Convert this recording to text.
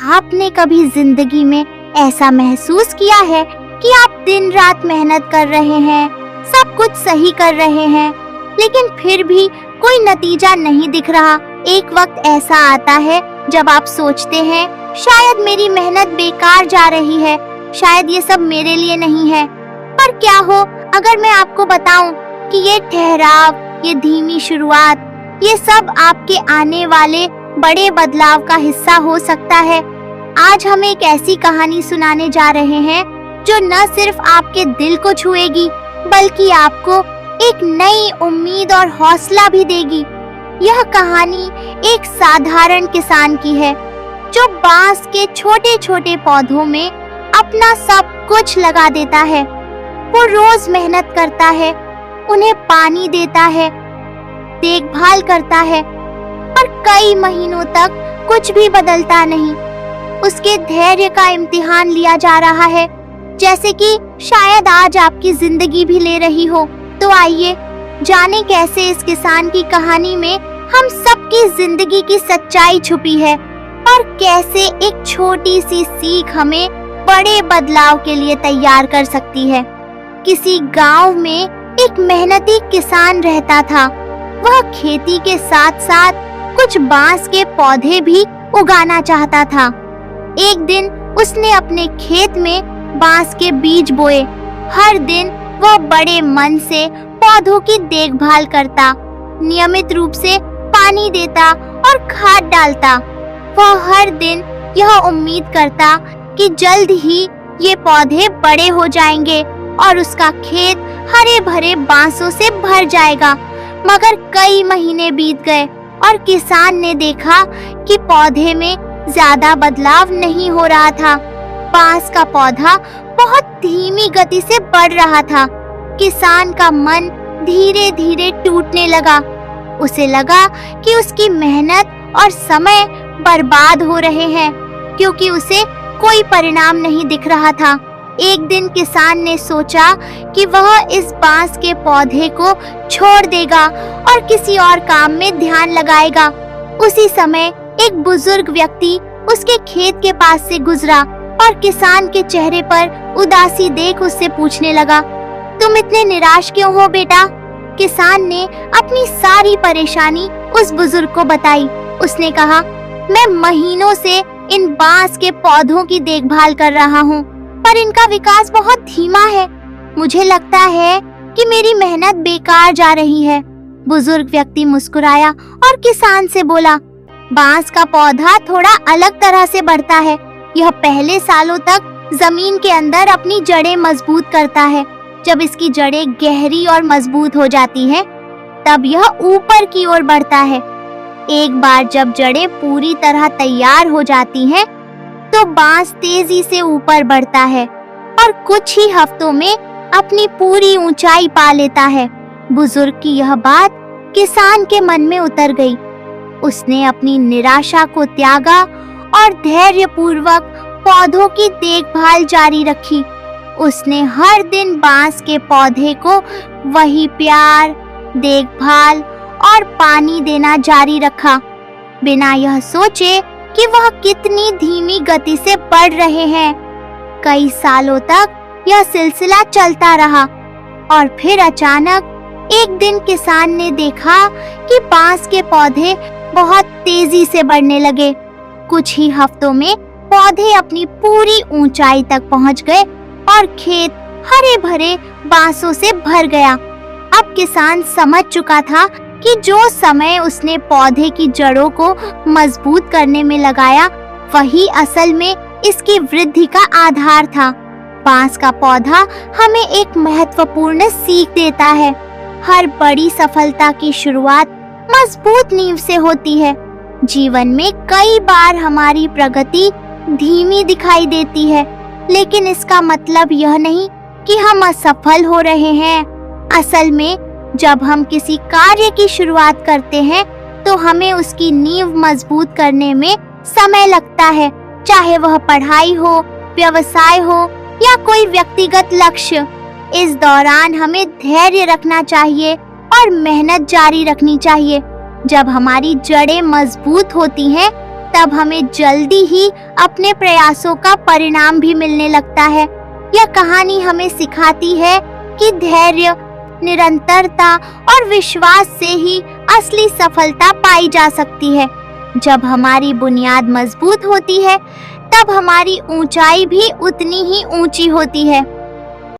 आपने कभी जिंदगी में ऐसा महसूस किया है कि आप दिन रात मेहनत कर रहे हैं, सब कुछ सही कर रहे हैं, लेकिन फिर भी कोई नतीजा नहीं दिख रहा? एक वक्त ऐसा आता है जब आप सोचते हैं शायद मेरी मेहनत बेकार जा रही है, शायद ये सब मेरे लिए नहीं है। पर क्या हो अगर मैं आपको बताऊं कि ये ठहराव, ये धीमी शुरुआत, ये सब आपके आने वाले बड़े बदलाव का हिस्सा हो सकता है। आज हम एक ऐसी कहानी सुनाने जा रहे हैं जो न सिर्फ आपके दिल को छुएगी बल्कि आपको एक नई उम्मीद और हौसला भी देगी। यह कहानी एक साधारण किसान की है जो बांस के छोटे छोटे पौधों में अपना सब कुछ लगा देता है। वो रोज मेहनत करता है, उन्हें पानी देता है, देखभाल करता है, पर कई महीनों तक कुछ भी बदलता नहीं। उसके धैर्य का इम्तिहान लिया जा रहा है, जैसे कि शायद आज आपकी जिंदगी भी ले रही हो। तो आइए जाने कैसे इस किसान की कहानी में हम सबकी जिंदगी की सच्चाई छुपी है और कैसे एक छोटी सी सीख हमें बड़े बदलाव के लिए तैयार कर सकती है। किसी गांव में एक मेहनती किसान रहता था। वह खेती के साथ साथ कुछ बांस के पौधे भी उगाना चाहता था। एक दिन उसने अपने खेत में बांस के बीज बोए। हर दिन वह बड़े मन से पौधों की देखभाल करता, नियमित रूप से पानी देता और खाद डालता। वह हर दिन यह उम्मीद करता कि जल्द ही ये पौधे बड़े हो जाएंगे और उसका खेत हरे भरे बांसों से भर जाएगा। मगर कई महीने बीत गए और किसान ने देखा कि पौधे में ज्यादा बदलाव नहीं हो रहा था। बांस का पौधा बहुत धीमी गति से बढ़ रहा था। किसान का मन धीरे धीरे टूटने लगा। उसे लगा कि उसकी मेहनत और समय बर्बाद हो रहे हैं क्योंकि उसे कोई परिणाम नहीं दिख रहा था। एक दिन किसान ने सोचा कि वह इस बांस के पौधे को छोड़ देगा और किसी और काम में ध्यान लगाएगा। उसी समय एक बुजुर्ग व्यक्ति उसके खेत के पास से गुजरा और किसान के चेहरे पर उदासी देख उससे पूछने लगा, तुम इतने निराश क्यों हो बेटा? किसान ने अपनी सारी परेशानी उस बुजुर्ग को बताई। उसने कहा, मैं महीनों से इन बांस के पौधों की देखभाल कर रहा हूँ, पर इनका विकास बहुत धीमा है। मुझे लगता है कि मेरी मेहनत बेकार जा रही है। बुजुर्ग व्यक्ति मुस्कुराया और किसान से बोला, बांस का पौधा थोड़ा अलग तरह से बढ़ता है। यह पहले सालों तक जमीन के अंदर अपनी जड़ें मजबूत करता है। जब इसकी जड़ें गहरी और मजबूत हो जाती हैं, तब यह ऊपर की ओर बढ़ता है। एक बार जब जड़ें पूरी तरह तैयार हो जाती हैं, तो बांस तेजी से ऊपर बढ़ता है और कुछ ही हफ्तों में अपनी पूरी ऊंचाई पा लेता है। बुजुर्ग की यह बात किसान के मन में उतर गई। उसने अपनी निराशा को त्यागा और धैर्यपूर्वक पौधों की देखभाल जारी रखी। उसने हर दिन बांस के पौधे को वही प्यार, देखभाल और पानी देना जारी रखा, बिना यह सोचे कि वह कितनी धीमी गति से बढ़ रहे हैं। कई सालों तक यह सिलसिला चलता रहा और फिर अचानक एक दिन किसान ने देखा कि बांस के पौधे बहुत तेजी से बढ़ने लगे। कुछ ही हफ्तों में पौधे अपनी पूरी ऊंचाई तक पहुंच गए और खेत हरे भरे बांसों से भर गया। अब किसान समझ चुका था कि जो समय उसने पौधे की जड़ों को मजबूत करने में लगाया, वही असल में इसकी वृद्धि का आधार था। बांस का पौधा हमें एक महत्वपूर्ण सीख देता है। हर बड़ी सफलता की शुरुआत मजबूत नींव से होती है। जीवन में कई बार हमारी प्रगति धीमी दिखाई देती है, लेकिन इसका मतलब यह नहीं कि हम असफल हो रहे हैं। असल में जब हम किसी कार्य की शुरुआत करते हैं, तो हमें उसकी नींव मजबूत करने में समय लगता है, चाहे वह पढ़ाई हो, व्यवसाय हो या कोई व्यक्तिगत लक्ष्य। इस दौरान हमें धैर्य रखना चाहिए और मेहनत जारी रखनी चाहिए। जब हमारी जड़ें मजबूत होती हैं, तब हमें जल्दी ही अपने प्रयासों का परिणाम भी मिलने लगता है। यह कहानी हमें सिखाती है कि धैर्य, निरंतरता और विश्वास से ही असली सफलता पाई जा सकती है। जब हमारी बुनियाद मजबूत होती है, तब हमारी ऊंचाई भी उतनी ही ऊंची होती है।